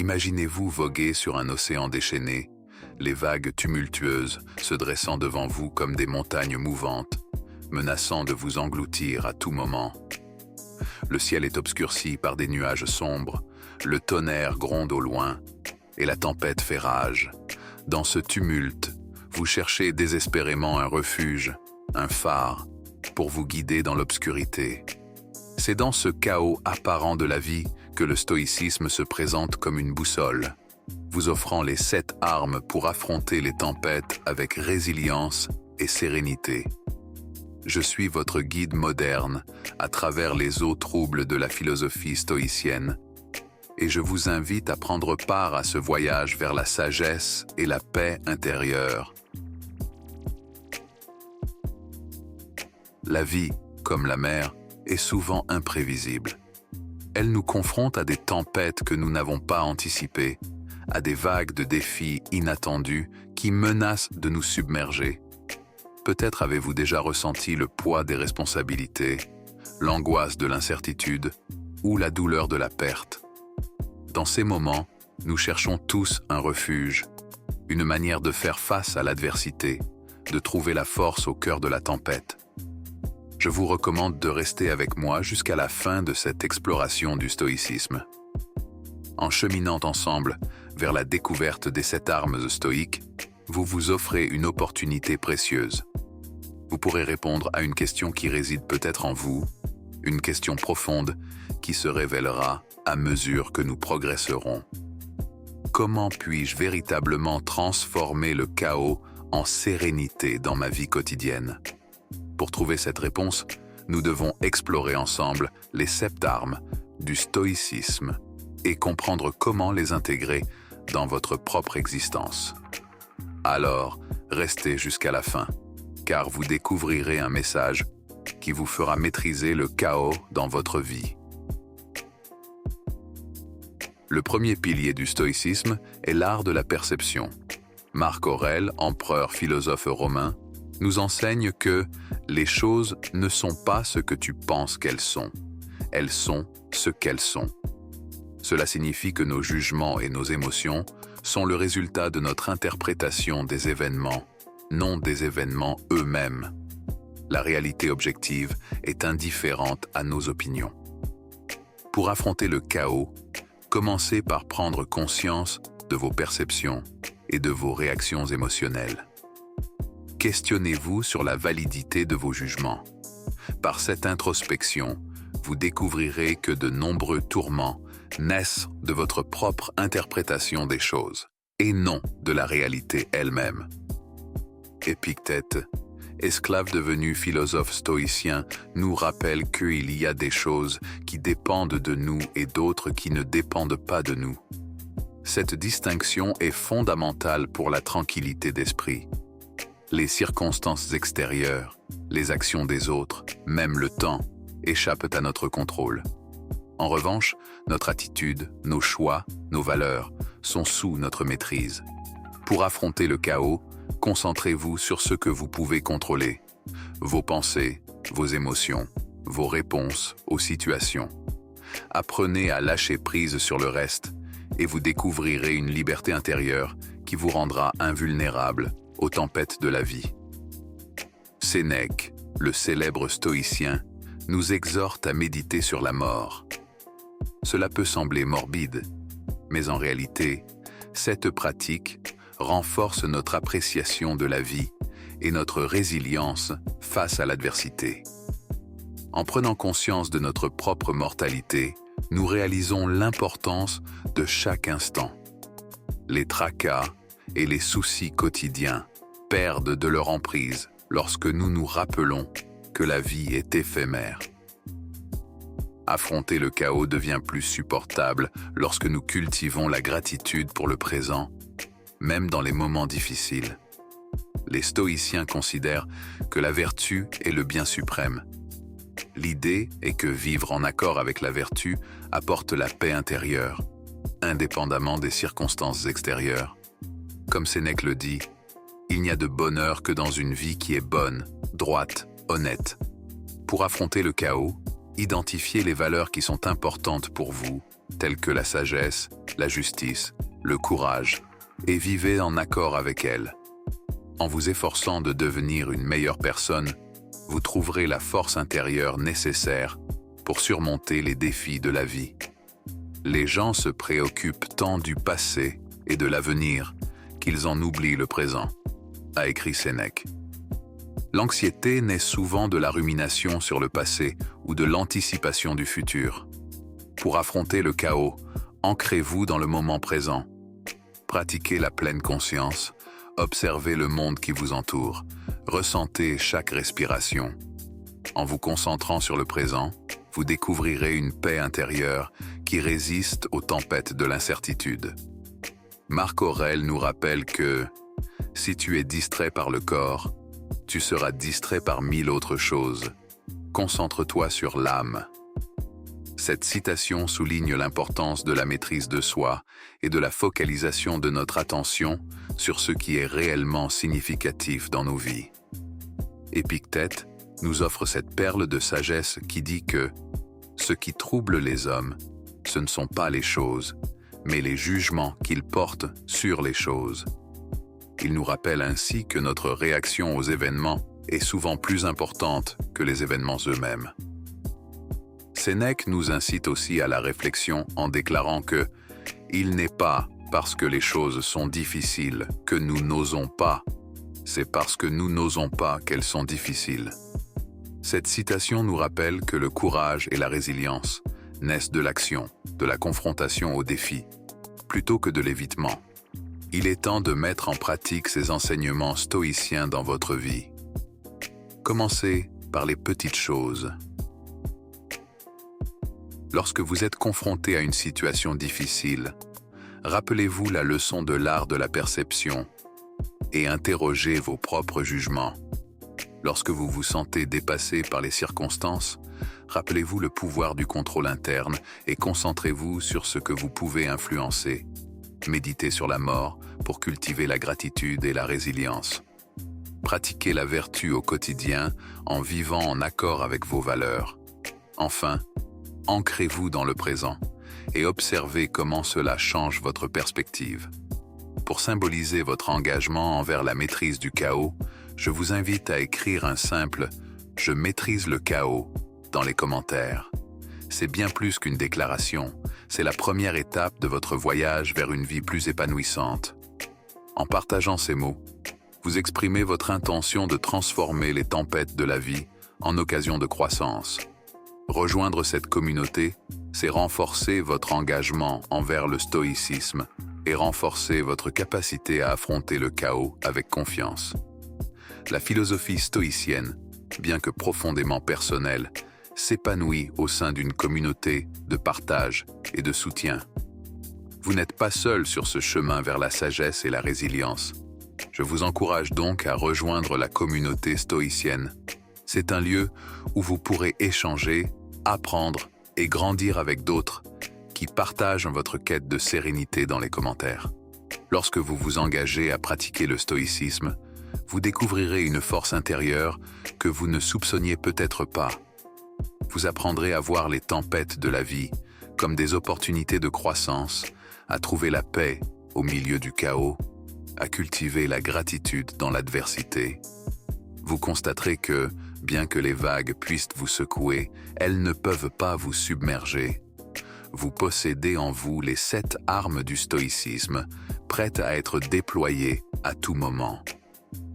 Imaginez-vous voguer sur un océan déchaîné, les vagues tumultueuses se dressant devant vous comme des montagnes mouvantes, menaçant de vous engloutir à tout moment. Le ciel est obscurci par des nuages sombres, le tonnerre gronde au loin, et la tempête fait rage. Dans ce tumulte, vous cherchez désespérément un refuge, un phare, pour vous guider dans l'obscurité. C'est dans ce chaos apparent de la vie que le stoïcisme se présente comme une boussole, vous offrant les 7 armes pour affronter les tempêtes avec résilience et sérénité. Je suis votre guide moderne à travers les eaux troubles de la philosophie stoïcienne, et je vous invite à prendre part à ce voyage vers la sagesse et la paix intérieure. La vie, comme la mer, est souvent imprévisible. Elle nous confronte à des tempêtes que nous n'avons pas anticipées, à des vagues de défis inattendus qui menacent de nous submerger. Peut-être avez-vous déjà ressenti le poids des responsabilités, l'angoisse de l'incertitude ou la douleur de la perte. Dans ces moments, nous cherchons tous un refuge, une manière de faire face à l'adversité, de trouver la force au cœur de la tempête. Je vous recommande de rester avec moi jusqu'à la fin de cette exploration du stoïcisme. En cheminant ensemble vers la découverte des 7 armes stoïques, vous vous offrez une opportunité précieuse. Vous pourrez répondre à une question qui réside peut-être en vous, une question profonde qui se révélera à mesure que nous progresserons. Comment puis-je véritablement transformer le chaos en sérénité dans ma vie quotidienne? Pour trouver cette réponse, nous devons explorer ensemble les 7 armes du stoïcisme et comprendre comment les intégrer dans votre propre existence. Alors, restez jusqu'à la fin, car vous découvrirez un message qui vous fera maîtriser le chaos dans votre vie. Le premier pilier du stoïcisme est l'art de la perception. Marc Aurèle, empereur philosophe romain, nous enseigne que les choses ne sont pas ce que tu penses qu'elles sont ce qu'elles sont. Cela signifie que nos jugements et nos émotions sont le résultat de notre interprétation des événements, non des événements eux-mêmes. La réalité objective est indifférente à nos opinions. Pour affronter le chaos, commencez par prendre conscience de vos perceptions et de vos réactions émotionnelles. Questionnez-vous sur la validité de vos jugements. Par cette introspection, vous découvrirez que de nombreux tourments naissent de votre propre interprétation des choses, et non de la réalité elle-même. Épictète, esclave devenu philosophe stoïcien, nous rappelle qu'il y a des choses qui dépendent de nous et d'autres qui ne dépendent pas de nous. Cette distinction est fondamentale pour la tranquillité d'esprit. Les circonstances extérieures, les actions des autres, même le temps, échappent à notre contrôle. En revanche, notre attitude, nos choix, nos valeurs sont sous notre maîtrise. Pour affronter le chaos, concentrez-vous sur ce que vous pouvez contrôler. Vos pensées, vos émotions, vos réponses aux situations. Apprenez à lâcher prise sur le reste et vous découvrirez une liberté intérieure qui vous rendra invulnérable aux tempêtes de la vie. Sénèque, le célèbre stoïcien, nous exhorte à méditer sur la mort. Cela peut sembler morbide, mais en réalité, cette pratique renforce notre appréciation de la vie et notre résilience face à l'adversité. En prenant conscience de notre propre mortalité, nous réalisons l'importance de chaque instant. Les tracas et les soucis quotidiens perdent de leur emprise lorsque nous nous rappelons que la vie est éphémère. Affronter le chaos devient plus supportable lorsque nous cultivons la gratitude pour le présent, même dans les moments difficiles. Les stoïciens considèrent que la vertu est le bien suprême. L'idée est que vivre en accord avec la vertu apporte la paix intérieure, indépendamment des circonstances extérieures. Comme Sénèque le dit, il n'y a de bonheur que dans une vie qui est bonne, droite, honnête. Pour affronter le chaos, identifiez les valeurs qui sont importantes pour vous telles que la sagesse, la justice, le courage, et vivez en accord avec elles. En vous efforçant de devenir une meilleure personne, vous trouverez la force intérieure nécessaire pour surmonter les défis de la vie. Les gens se préoccupent tant du passé et de l'avenir qu'ils en oublient le présent, a écrit Sénèque. L'anxiété naît souvent de la rumination sur le passé ou de l'anticipation du futur. Pour affronter le chaos, ancrez-vous dans le moment présent. Pratiquez la pleine conscience, observez le monde qui vous entoure, ressentez chaque respiration. En vous concentrant sur le présent, vous découvrirez une paix intérieure qui résiste aux tempêtes de l'incertitude. Marc Aurèle nous rappelle que « Si tu es distrait par le corps, tu seras distrait par 1000 autres choses. Concentre-toi sur l'âme. » Cette citation souligne l'importance de la maîtrise de soi et de la focalisation de notre attention sur ce qui est réellement significatif dans nos vies. Épictète nous offre cette perle de sagesse qui dit que « Ce qui trouble les hommes, ce ne sont pas les choses, mais les jugements qu'ils portent sur les choses. » Il nous rappelle ainsi que notre réaction aux événements est souvent plus importante que les événements eux-mêmes. Sénèque nous incite aussi à la réflexion en déclarant que « Il n'est pas parce que les choses sont difficiles que nous n'osons pas, c'est parce que nous n'osons pas qu'elles sont difficiles. » Cette citation nous rappelle que le courage et la résilience naissent de l'action, de la confrontation aux défis, plutôt que de l'évitement. Il est temps de mettre en pratique ces enseignements stoïciens dans votre vie. Commencez par les petites choses. Lorsque vous êtes confronté à une situation difficile, rappelez-vous la leçon de l'art de la perception et interrogez vos propres jugements. Lorsque vous vous sentez dépassé par les circonstances, rappelez-vous le pouvoir du contrôle interne et concentrez-vous sur ce que vous pouvez influencer. Méditez sur la mort pour cultiver la gratitude et la résilience. Pratiquez la vertu au quotidien en vivant en accord avec vos valeurs. Enfin, ancrez-vous dans le présent et observez comment cela change votre perspective. Pour symboliser votre engagement envers la maîtrise du chaos, je vous invite à écrire un simple « Je maîtrise le chaos » dans les commentaires. C'est bien plus qu'une déclaration, c'est la première étape de votre voyage vers une vie plus épanouissante. En partageant ces mots, vous exprimez votre intention de transformer les tempêtes de la vie en occasion de croissance. Rejoindre cette communauté, c'est renforcer votre engagement envers le stoïcisme et renforcer votre capacité à affronter le chaos avec confiance. La philosophie stoïcienne, bien que profondément personnelle, s'épanouit au sein d'une communauté de partage et de soutien. Vous n'êtes pas seul sur ce chemin vers la sagesse et la résilience. Je vous encourage donc à rejoindre la communauté stoïcienne. C'est un lieu où vous pourrez échanger, apprendre et grandir avec d'autres qui partagent votre quête de sérénité dans les commentaires. Lorsque vous vous engagez à pratiquer le stoïcisme, vous découvrirez une force intérieure que vous ne soupçonniez peut-être pas. Vous apprendrez à voir les tempêtes de la vie comme des opportunités de croissance, à trouver la paix au milieu du chaos, à cultiver la gratitude dans l'adversité. Vous constaterez que, bien que les vagues puissent vous secouer, elles ne peuvent pas vous submerger. Vous possédez en vous les 7 armes du stoïcisme, prêtes à être déployées à tout moment.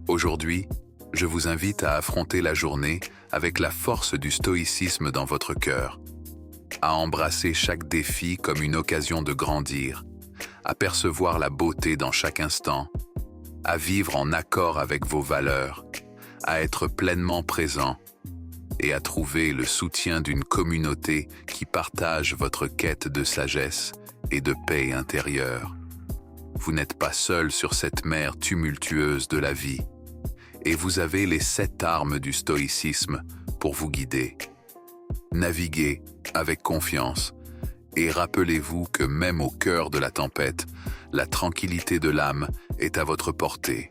Aujourd'hui, je vous invite à affronter la journée avec la force du stoïcisme dans votre cœur, à embrasser chaque défi comme une occasion de grandir, à percevoir la beauté dans chaque instant, à vivre en accord avec vos valeurs, à être pleinement présent et à trouver le soutien d'une communauté qui partage votre quête de sagesse et de paix intérieure. Vous n'êtes pas seul sur cette mer tumultueuse de la vie, et vous avez les 7 armes du stoïcisme pour vous guider. Naviguez avec confiance et rappelez-vous que même au cœur de la tempête, la tranquillité de l'âme est à votre portée.